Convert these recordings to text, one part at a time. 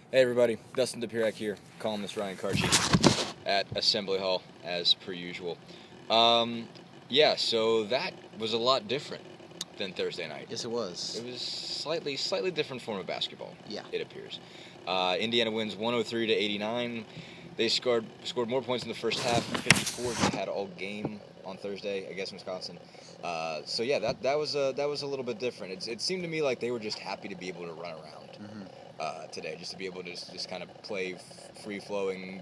Hey everybody, Dustin DePirac here, columnist Ryan Karchi at Assembly Hall as per usual. Yeah, so that was a lot different than Thursday night. Yes, it was. It was slightly different form of basketball. Yeah. It appears. Indiana wins 103-89. They scored more points in the first half, 54 they had all game on Thursday against Wisconsin. So yeah, that was a little bit different. It seemed to me like they were just happy to be able to run around. Today, just to be able to just kind of play free-flowing,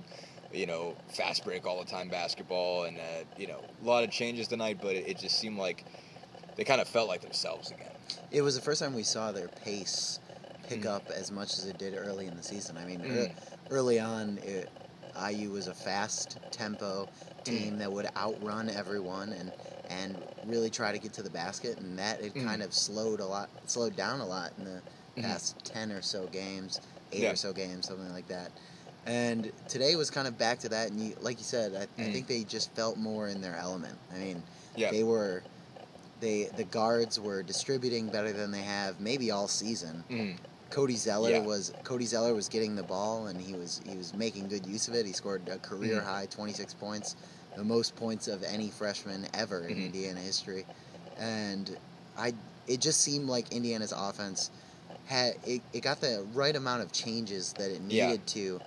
fast break all the time basketball, and a lot of changes tonight, but it just seemed like they kind of felt like themselves again. It was the first time we saw their pace pick up as much as it did early in the season. I mean, early on, IU was a fast tempo team that would outrun everyone and really try to get to the basket, and that it kind of slowed down a lot in the past 10 or so games, 8 or so games, something like that. And today was kind of back to that, and like you said, I think they just felt more in their element. I mean, the guards were distributing better than they have maybe all season. Cody Zeller was getting the ball, and he was making good use of it. He scored a career high 26 points, the most points of any freshman ever in Indiana history. And it just seemed like Indiana's offense it got the right amount of changes that it needed to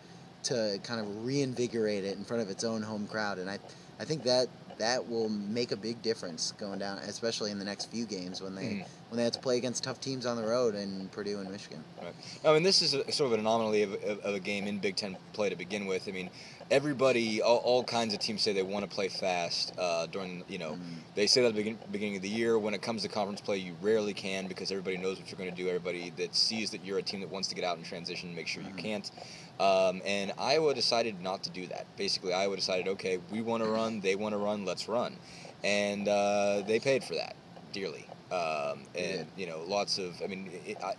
kind of reinvigorate it in front of its own home crowd, and I think that will make a big difference going down, especially in the next few games when they have to play against tough teams on the road in Purdue and Michigan. Right. I mean, this is sort of an anomaly of a game in Big Ten play to begin with. I mean, everybody, all kinds of teams say they want to play fast during, they say that at the beginning of the year. When it comes to conference play, you rarely can because everybody knows what you're going to do. Everybody that sees that you're a team that wants to get out in transition, make sure you can't. And Iowa decided not to do that. Basically, Iowa decided, okay, we want to run, they want to run, let's run. And they paid for that dearly.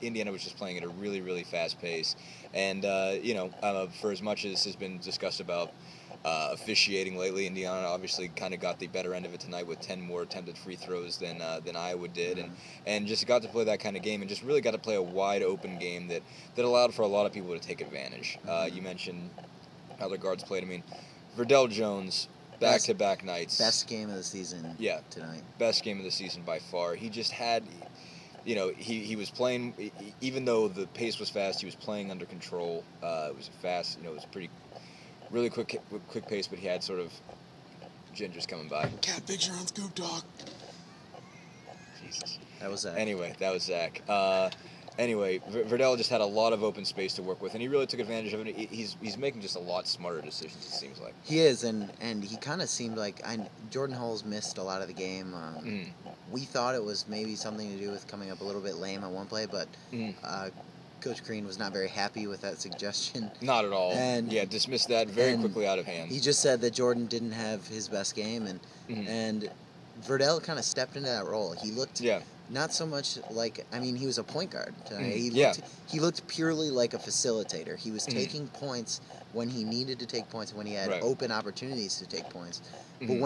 Indiana was just playing at a really, really fast pace. And, for as much as has been discussed about officiating lately, Indiana obviously kind of got the better end of it tonight with 10 more attempted free throws than Iowa did, and just got to play that kind of game and just really got to play a wide open game that allowed for a lot of people to take advantage. You mentioned how their guards played. I mean, Verdell Jones, back-to-back nights. Best game of the season tonight. Best game of the season by far. He just had, he was playing, even though the pace was fast, he was playing under control. It was fast, it was pretty really quick pace, but he had sort of gingers coming by. Cat picture on Scoop Dog. Jesus. That was Zach. Anyway, that was Zach. Verdell just had a lot of open space to work with, and he really took advantage of it. He's making just a lot smarter decisions, it seems like. He is, and he kind of seemed like Jordan Hulls missed a lot of the game. We thought it was maybe something to do with coming up a little bit lame on one play, but Coach Green was not very happy with that suggestion. Not at all. And dismissed that very quickly out of hand. He just said that Jordan didn't have his best game, and Verdell kind of stepped into that role. He looked not so much like, he was a point guard tonight. He looked purely like a facilitator. He was taking points when he needed to take points, when he had open opportunities to take points. But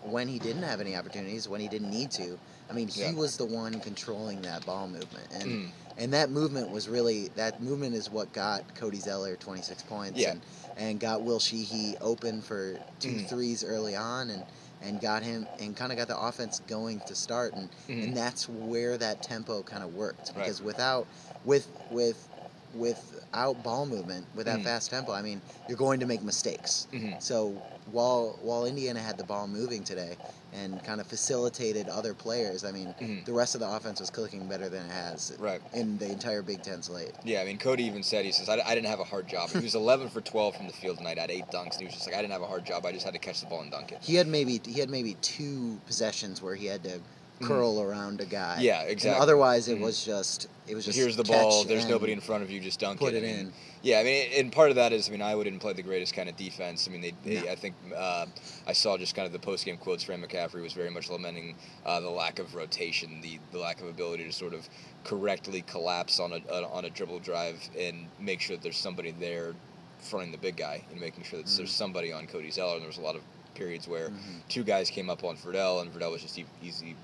when he didn't have any opportunities, when he didn't need to, he was the one controlling that ball movement. And that movement is what got Cody Zeller 26 points and got Will Sheehy open for 2 threes early on and got him and kind of got the offense going to start, and that's where that tempo kind of worked, because without ball movement, with that fast tempo, you're going to make mistakes. So while Indiana had the ball moving today and kind of facilitated other players, the rest of the offense was clicking better than it has in the entire Big Ten slate. Yeah, Cody even said, he says, I didn't have a hard job. He was 11 for 12 from the field tonight, had 8 dunks, and he was just like, I didn't have a hard job. I just had to catch the ball and dunk it. He had maybe 2 possessions where he had to curl around a guy. Yeah, exactly. And otherwise, it was just here's the ball. There's nobody in front of you. Just dunk it in. Yeah, and part of that is, Iowa didn't play the greatest kind of defense. I think I saw just kind of the post-game quotes. Fran McCaffrey was very much lamenting the lack of rotation, the lack of ability to sort of correctly collapse on a dribble drive and make sure that there's somebody there fronting the big guy and making sure that there's somebody on Cody Zeller. And there was a lot of periods where two guys came up on Verdell, and Verdell was just easy,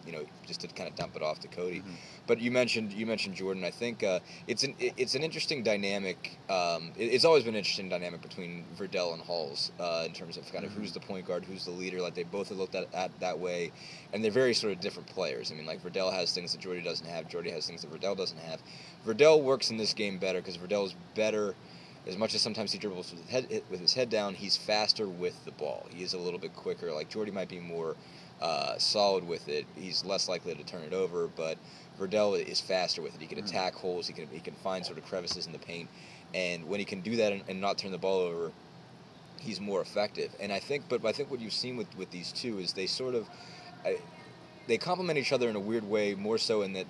just to kind of dump it off to Cody. But you mentioned Jordan. I think it's an interesting dynamic. It's always been an interesting dynamic between Verdell and Hulls in terms of kind of who's the point guard, who's the leader. Like they both have looked at that way, and they're very sort of different players. I mean, like Verdell has things that Jordy doesn't have. Jordy has things that Verdell doesn't have. Verdell works in this game better because Verdell is better. As much as sometimes he dribbles with his head down, he's faster with the ball. He is a little bit quicker. Like Jordy might be more solid with it. He's less likely to turn it over, but Verdell is faster with it. He can attack holes. He can find sort of crevices in the paint, and when he can do that and not turn the ball over, he's more effective. And I think what you've seen with these two is they sort of they complement each other in a weird way, more so in that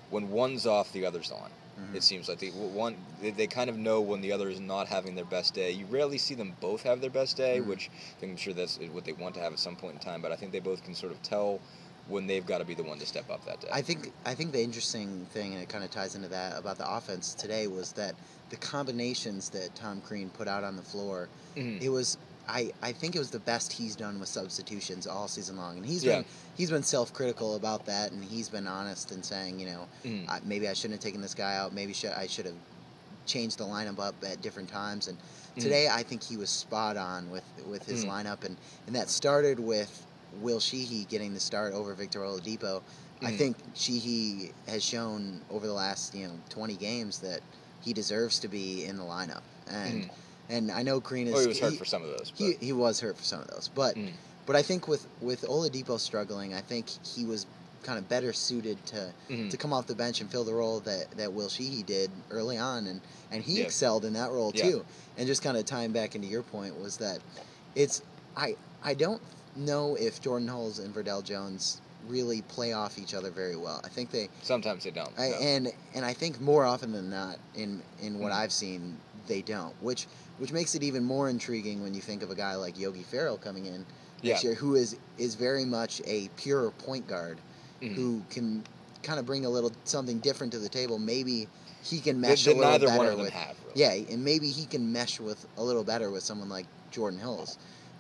when one's off, the other's on. It seems like they kind of know when the other is not having their best day. You rarely see them both have their best day, which I'm sure that's what they want to have at some point in time. But I think they both can sort of tell when they've got to be the one to step up that day. I think the interesting thing, and it kind of ties into that about the offense today, was that the combinations that Tom Crean put out on the floor, it was. I think it was the best he's done with substitutions all season long, and he's been self-critical about that, and he's been honest in saying, maybe I shouldn't have taken this guy out, maybe I should have changed the lineup up at different times, and today I think he was spot on with his lineup, and that started with Will Sheehy getting the start over Victor Oladipo. I think Sheehy has shown over the last 20 games that he deserves to be in the lineup, and I know Crean is. He was hurt for some of those. He was hurt for some of those, but I think with Oladipo struggling, I think he was kind of better suited to come off the bench and fill the role that Will Sheehy did early on, and he excelled in that role too. And just kind of tying back into your point was that I don't know if Jordan Hulls and Verdell Jones really play off each other very well. I think sometimes they don't. And I think more often than not in what I've seen, they don't, which makes it even more intriguing when you think of a guy like Yogi Ferrell coming in next year, who is very much a pure point guard, who can kind of bring a little something different to the table. Maybe he can mesh a little neither better one of them with, have, really. And maybe he can mesh with a little better with someone like Jordan Hulls.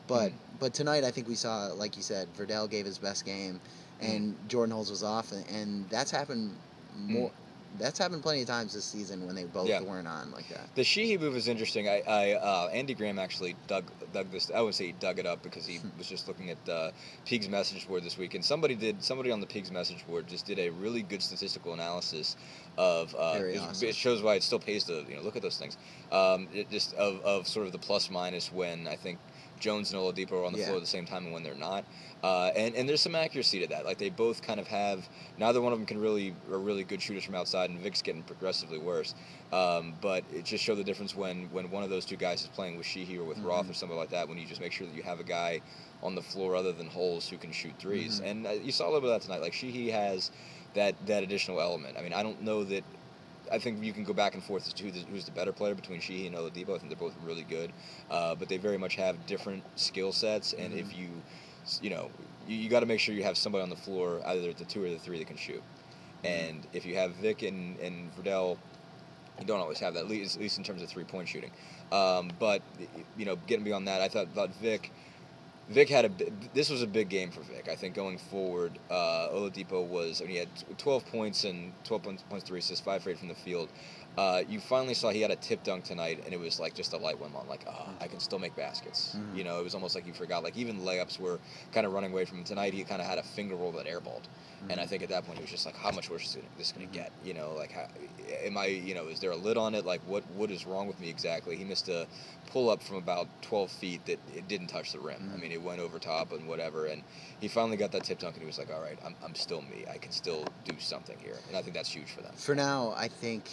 But tonight I think we saw, like you said, Verdell gave his best game, and Jordan Hulls was off, and that's happened more. That's happened plenty of times this season when they both weren't on like that. The Sheehy move is interesting. Andy Graham actually dug this. I wouldn't say he dug it up because he was just looking at Peague's message board this week, and somebody on the Peague's message board just did a really good statistical analysis of awesome. It shows why it still pays to look at those things. It just of sort of the plus minus when I think Jones and Oladipo are on the floor at the same time and when they're not. And there's some accuracy to that. Like they both kind of have. Neither one of them are really good shooters from outside, and Vic's getting progressively worse. But it just showed the difference when one of those two guys is playing with Sheehy or with Roth or something like that. When you just make sure that you have a guy on the floor other than Hulls who can shoot threes, and you saw a little bit of that tonight. Like Sheehy has that additional element. I mean, I don't know that. I think you can go back and forth as to who's the better player between Sheehy and Oladipo. I think they're both really good, but they very much have different skill sets. And if you got to make sure you have somebody on the floor, either the two or the three, that can shoot. And if you have Vic and Verdell, you don't always have that, at least in terms of three-point shooting. But getting beyond that, I thought Vic had this was a big game for Vic. I think going forward, Oladipo he had 12 points and 12 points, 3 assists, 5 for 8 from the field. You finally saw he had a tip dunk tonight, and it was like just a light went on. Like, I can still make baskets. It was almost like you forgot. Like even layups were kind of running away from him. Tonight he kind of had a finger roll that airballed, and I think at that point he was just like, how much worse is this going to get? Like, am I? Is there a lid on it? Like, what is wrong with me exactly? He missed a pull up from about 12 feet that it didn't touch the rim. I mean, it went over top and whatever, and he finally got that tip dunk, and he was like, all right, I'm still me. I can still do something here, and I think that's huge for them. For now, I think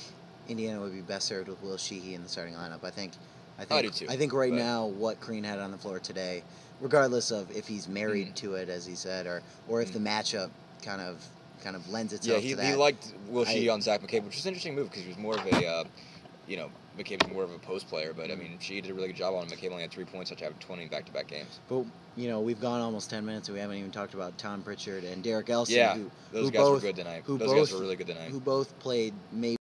Indiana would be best served with Will Sheehy in the starting lineup. I do too. I think right now what Crean had on the floor today, regardless of if he's married to it, as he said, or if the matchup kind of lends itself to that. Yeah, he liked Will Sheehy on Zach McCabe, which is an interesting move because he was more of a, McCabe was more of a post player, but I mean, Sheehy did a really good job on him. McCabe only had 3 points, such having 20 back-to-back games. But we've gone almost 10 minutes and we haven't even talked about Tom Pritchard and Derek Elson. Yeah, those guys were good tonight. Those guys were really good tonight. Who both played maybe